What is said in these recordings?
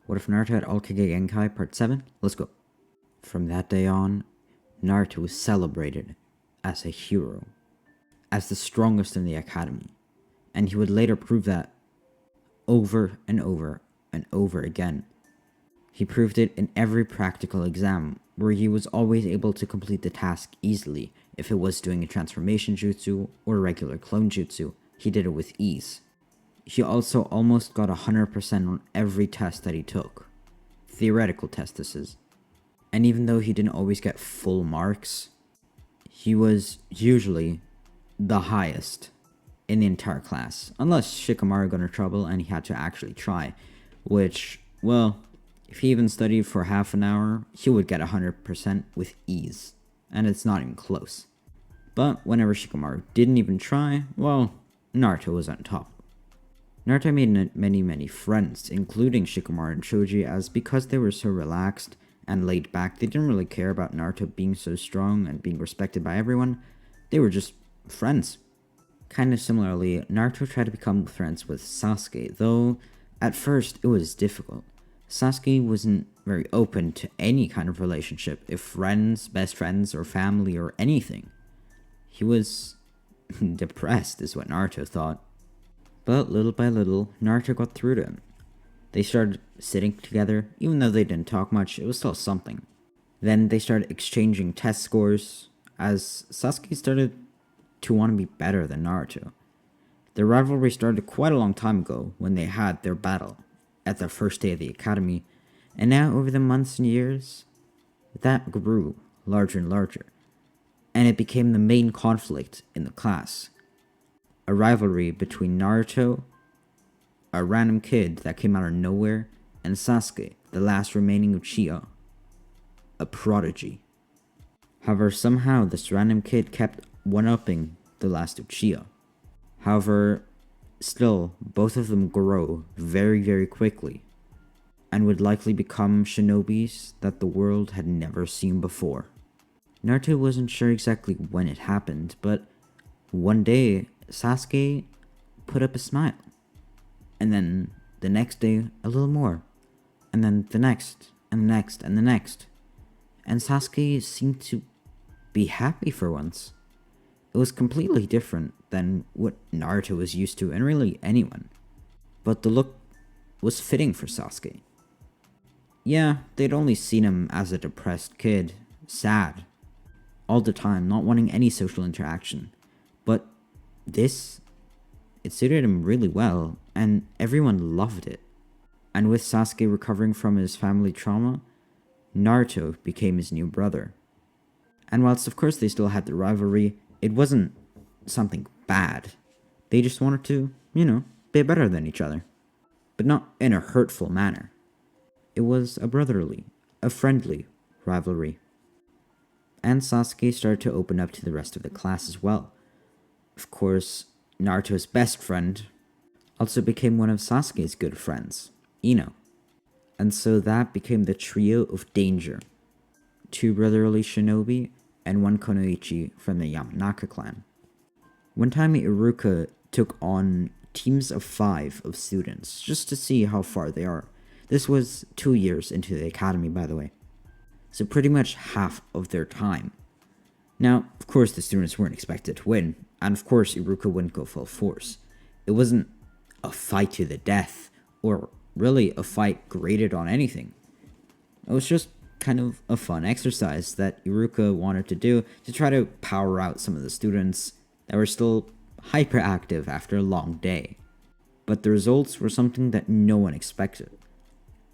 What if Naruto had all kekkei genkai part 7? Let's go. From that day on, Naruto was celebrated as a hero, as the strongest in the academy, and he would later prove that over and over and over again. He proved it in every practical exam, where he was always able to complete the task easily. If it was doing a transformation jutsu or a regular clone jutsu, he did it with ease. He also almost got 100% on every test that he took. Theoretical tests, this is. And even though he didn't always get full marks, he was usually the highest in the entire class. Unless Shikamaru got in trouble and he had to actually try. Which, well, if he even studied for half an hour, he would get 100% with ease. And it's not even close. But whenever Shikamaru didn't even try, well, Naruto was on top. Naruto made many friends, including Shikamaru and Choji, as because they were so relaxed and laid back, they didn't really care about Naruto being so strong and being respected by everyone. They were just friends. Kind of similarly, Naruto tried to become friends with Sasuke, though at first it was difficult. Sasuke wasn't very open to any kind of relationship, if friends, best friends, or family, or anything. He was depressed, is what Naruto thought. But little by little, Naruto got through to him. They started sitting together, even though they didn't talk much, it was still something. Then they started exchanging test scores, as Sasuke started to want to be better than Naruto. Their rivalry started quite a long time ago, when they had their battle at the first day of the academy, and now over the months and years, that grew larger and larger, and it became the main conflict in the class. A rivalry between Naruto, a random kid that came out of nowhere, and Sasuke, the last remaining Uchiha, a prodigy. However, somehow this random kid kept one-upping the last Uchiha. However, still, both of them grow very quickly, and would likely become shinobis that the world had never seen before. Naruto wasn't sure exactly when it happened, but one day, Sasuke put up a smile. And then the next day, a little more. And then the next, and the next, and the next. And Sasuke seemed to be happy for once. It was completely different than what Naruto was used to, and really anyone. But the look was fitting for Sasuke. Yeah, they'd only seen him as a depressed kid, sad, all the time, not wanting any social interaction. But this, it suited him really well, and everyone loved it. And with Sasuke recovering from his family trauma, Naruto became his new brother. And whilst of course they still had the rivalry, it wasn't something bad. They just wanted to, be better than each other. But not in a hurtful manner. It was a brotherly, a friendly rivalry. And Sasuke started to open up to the rest of the class as well. Of course, Naruto's best friend also became one of Sasuke's good friends, Ino. And so that became the trio of danger. 2 brotherly shinobi and 1 kunoichi from the Yamanaka clan. One time Iruka took on teams of 5 of students, just to see how far they are. This was 2 years into the academy, by the way. So pretty much half of their time. Now, of course the students weren't expected to win, and of course Iruka wouldn't go full force. It wasn't a fight to the death, or really a fight graded on anything. It was just kind of a fun exercise that Iruka wanted to do to try to power out some of the students that were still hyperactive after a long day. But the results were something that no one expected.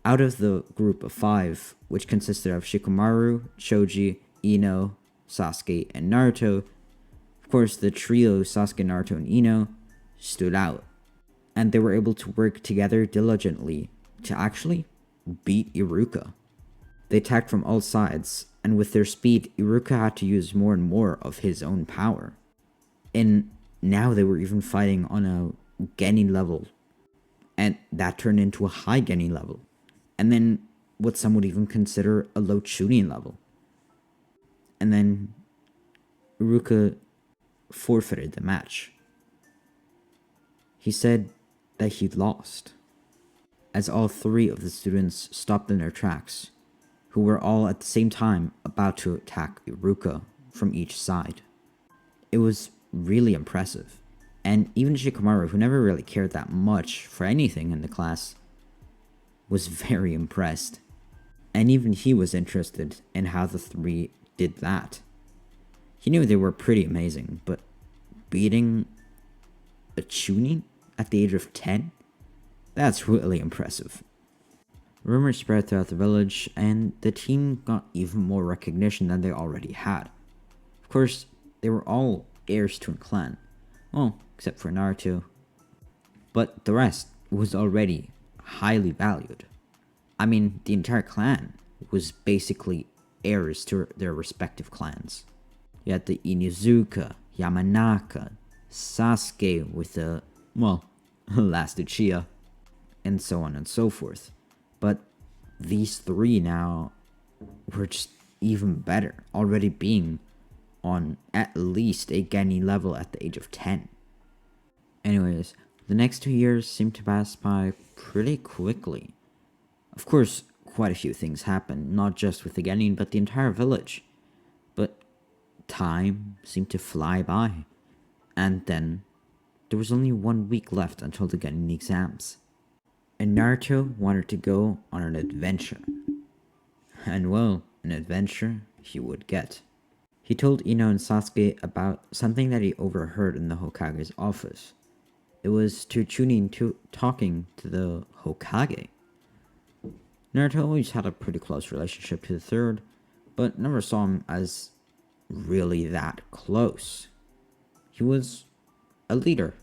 Out of the group of 5, which consisted of Shikamaru, Choji, Ino, Sasuke, and Naruto, of course the trio Sasuke, Naruto, and Ino stood out. And they were able to work together diligently to actually beat Iruka. They attacked from all sides, and with their speed, Iruka had to use more and more of his own power. And now they were even fighting on a Genin level, and that turned into a high Genin level, and then what some would even consider a low Chunin level. And then Iruka forfeited the match. He said that he'd lost. as all three of the students stopped in their tracks, who were all at the same time about to attack Iruka from each side. It was really impressive, and even Shikamaru, who never really cared that much for anything in the class, was very impressed. And even he was interested in how the three did that. He knew they were pretty amazing, but beating a Chunin at the age of 10? That's really impressive. Rumors spread throughout the village, and the team got even more recognition than they already had. Of course, they were all heirs to a clan. Well, except for Naruto. But the rest was already highly valued. I mean, the entire clan was basically heirs to their respective clans. You had the Inuzuka, Yamanaka, Sasuke with the, well, last Uchiha, and so on and so forth. But these three now were just even better, already being on at least a Genin level at the age of 10. Anyways, the next 2 years seemed to pass by pretty quickly. Of course, quite a few things happened, not just with the Genin, but the entire village. But time seemed to fly by. And then, there was only 1 week left until the Genin exams. And Naruto wanted to go on an adventure. And well, an adventure he would get. He told Ino and Sasuke about something that he overheard in the Hokage's office. It was to Chunin talking to the Hokage. Naruto always had a pretty close relationship to the third, but never saw him as really that close. He was a leader.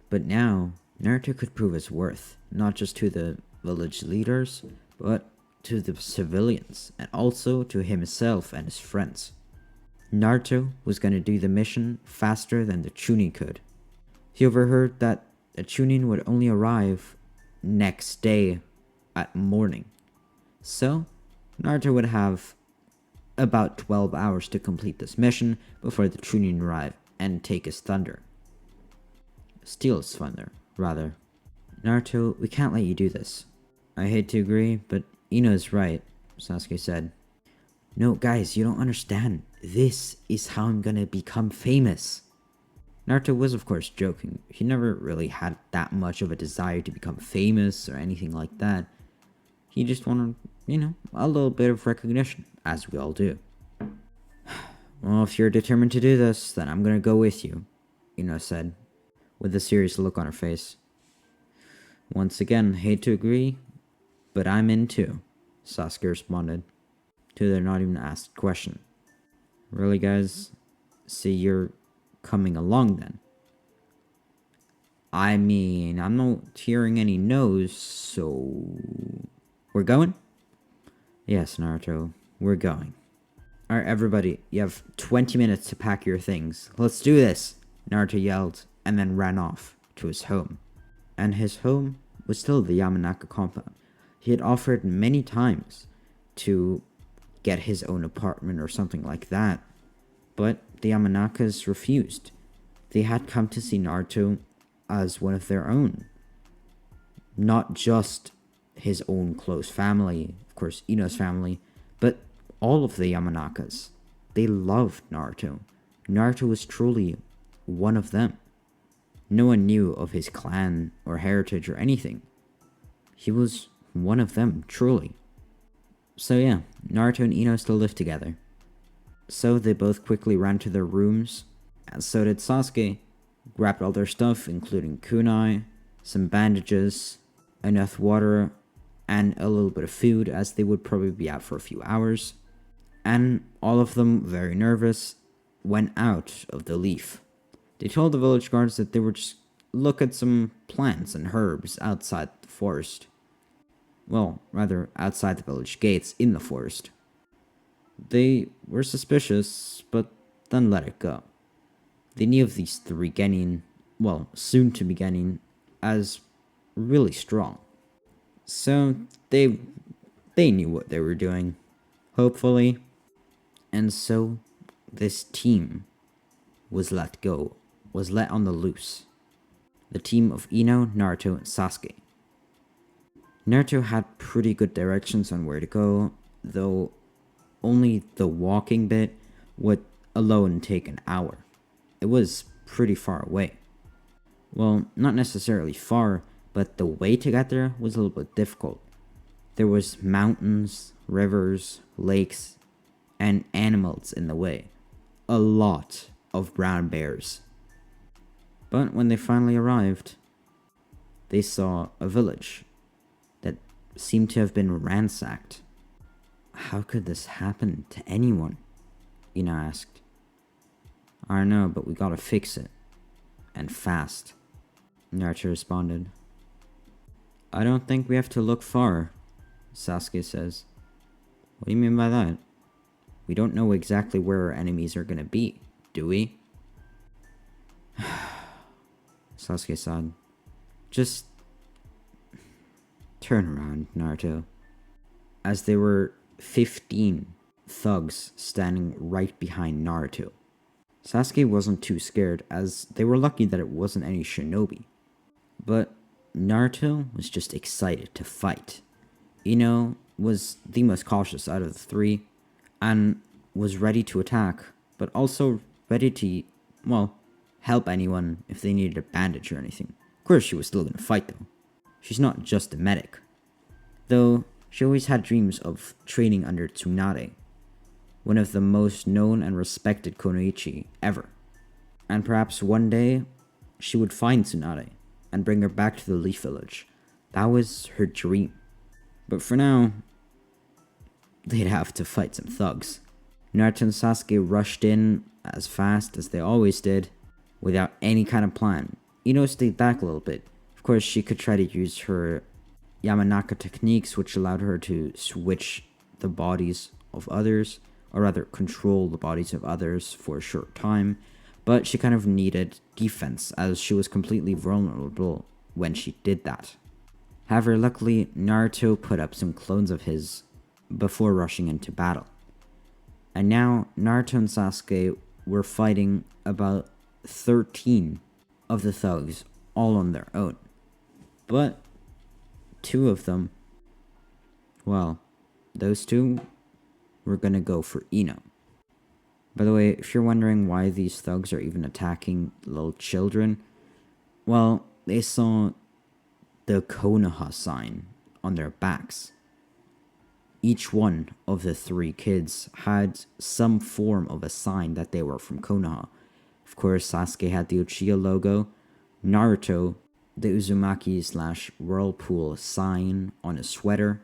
But now, Naruto could prove his worth, not just to the village leaders, but to the civilians, and also to himself and his friends. Naruto was going to do the mission faster than the Chunin could. He overheard that the Chunin would only arrive next day at morning. So, Naruto would have about 12 hours to complete this mission before the Chunin arrive and take his thunder. Steal his thunder, rather. Naruto, we can't let you do this. I hate to agree, but Ino's right, Sasuke said. No, guys, you don't understand. This is how I'm gonna become famous. Naruto was of course joking. He never really had that much of a desire to become famous or anything like that. He just wanted, a little bit of recognition, as we all do. Well, if you're determined to do this, then I'm gonna go with you, Ino said, with a serious look on her face. Once again, hate to agree, but I'm in too, Sasuke responded to their not even asked question. Really, guys? See, you're coming along then. I mean, I'm not hearing any no's, so... We're going? Yes, Naruto, we're going. Alright, everybody, you have 20 minutes to pack your things. Let's do this, Naruto yelled, and then ran off to his home. And his home was still the Yamanaka compound. He had offered many times to get his own apartment or something like that, but the Yamanakas refused. They had come to see Naruto as one of their own. Not just his own close family, of course Ino's family, but all of the Yamanakas. They loved Naruto. Naruto was truly one of them. No one knew of his clan or heritage or anything. He was one of them, truly. So yeah, Naruto and Ino still lived together. So they both quickly ran to their rooms, and so did Sasuke, grabbed all their stuff, including kunai, some bandages, enough water, and a little bit of food, as they would probably be out for a few hours. And all of them, very nervous, went out of the leaf. They told the village guards that they would just look at some plants and herbs outside the forest. Well, rather, outside the village gates in the forest. They were suspicious, but then let it go. They knew of these three Genin, well, soon to be Genin, as really strong. So they knew what they were doing, hopefully. And so this team was let on the loose. The team of Ino, Naruto, and Sasuke. Naruto had pretty good directions on where to go, though only the walking bit would alone take an hour. It was pretty far away. Well, not necessarily far, but the way to get there was a little bit difficult. There was mountains, rivers, lakes, and animals in the way. A lot of brown bears. But when they finally arrived, they saw a village that seemed to have been ransacked. How could this happen to anyone? Ina asked. I don't know, but we gotta fix it. And fast. Naruto responded. I don't think we have to look far, Sasuke says. What do you mean by that? We don't know exactly where our enemies are gonna be, do we? Sasuke sighed. Just turn around, Naruto. As there were 15 thugs standing right behind Naruto. Sasuke wasn't too scared, as they were lucky that it wasn't any shinobi. But Naruto was just excited to fight. Ino was the most cautious out of the three, and was ready to attack, but also ready to, well, help anyone if they needed a bandage or anything. Of course she was still gonna fight though. She's not just a medic. Though, she always had dreams of training under Tsunade, one of the most known and respected kunoichi ever. And perhaps one day, she would find Tsunade and bring her back to the Leaf Village. That was her dream. But for now, they'd have to fight some thugs. Naruto and Sasuke rushed in as fast as they always did, without any kind of plan. Ino stayed back a little bit. Of course, she could try to use her Yamanaka techniques, which allowed her to switch the bodies of others, or rather control the bodies of others for a short time, but she kind of needed defense as she was completely vulnerable when she did that. However, luckily, Naruto put up some clones of his before rushing into battle. And now, Naruto and Sasuke were fighting about 13 of the thugs all on their own. But two of them, well, those two were gonna go for Ino. By the way, if you're wondering why these thugs are even attacking little children, well, they saw the Konoha sign on their backs. Each one of the three kids had some form of a sign that they were from Konoha. Of course, Sasuke had the Uchiha logo, Naruto, the Uzumaki/Whirlpool sign on his sweater,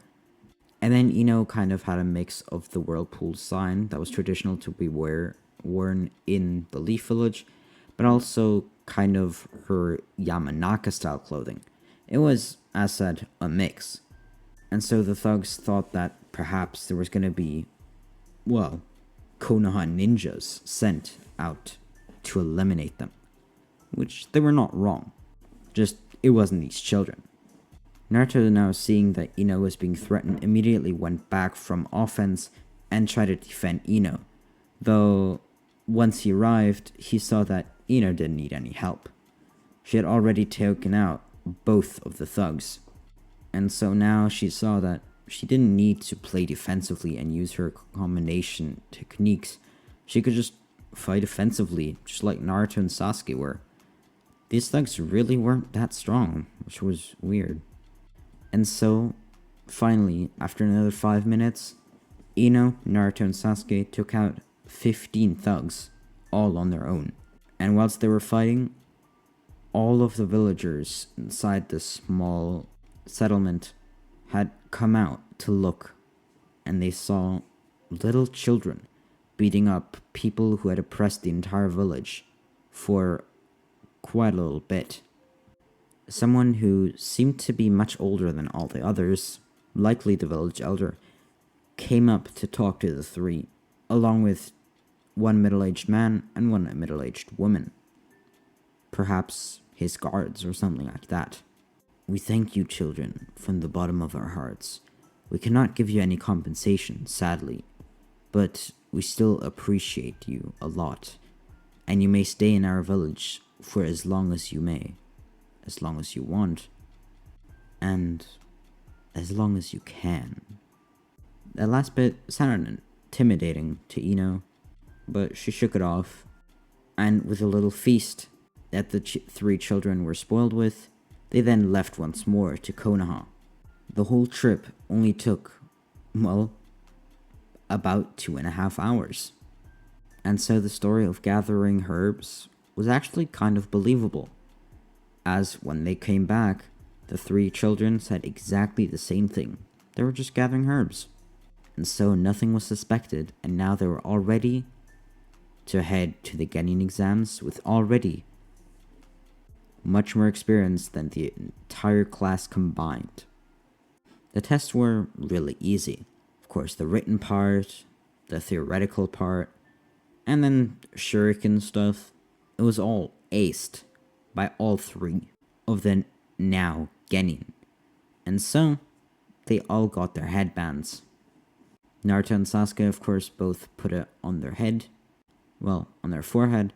and then Ino kind of had a mix of the Whirlpool sign that was traditional to be worn in the Leaf Village, but also kind of her Yamanaka style clothing. It was, as said, a mix. And so the thugs thought that perhaps there was going to be, well, Konoha ninjas sent out to eliminate them. Which they were not wrong. Just, it wasn't these children. Naruto, now seeing that Ino was being threatened, immediately went back from offense and tried to defend Ino. Though, once he arrived, he saw that Ino didn't need any help. She had already taken out both of the thugs. And so now she saw that she didn't need to play defensively and use her combination techniques. She could just fight offensively, just like Naruto and Sasuke were. These thugs really weren't that strong, which was weird. And so, finally, after another 5 minutes, Ino, Naruto, and Sasuke took out 15 thugs, all on their own. And whilst they were fighting, all of the villagers inside this small settlement had come out to look, and they saw little children beating up people who had oppressed the entire village for quite a little bit. Someone who seemed to be much older than all the others, likely the village elder, came up to talk to the three, along with one middle-aged man and one middle-aged woman. Perhaps his guards or something like that. We thank you, children, from the bottom of our hearts. We cannot give you any compensation, sadly, but we still appreciate you a lot, and you may stay in our village for as long as you may, as long as you want, and as long as you can. That last bit sounded intimidating to Ino, but she shook it off, and with a little feast that the three children were spoiled with, they then left once more to Konoha. The whole trip only took, well, about 2.5 hours. And so the story of gathering herbs was actually kind of believable, as when they came back, the three children said exactly the same thing. They were just gathering herbs. And so nothing was suspected, and now they were all ready to head to the Genin exams with already much more experience than the entire class combined. The tests were really easy. Of course, the written part, the theoretical part, and then shuriken stuff. It was all aced by all three of the now Genin. And so, they all got their headbands. Naruto and Sasuke, of course, both put it on their head. Well, on their forehead.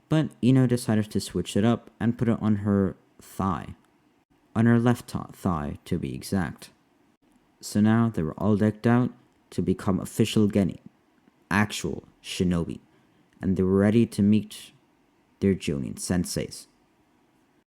But Ino decided to switch it up and put it on her thigh. On her left thigh, to be exact. So now they were all decked out to become official Genin, actual shinobi, and they were ready to meet their Jonin senseis.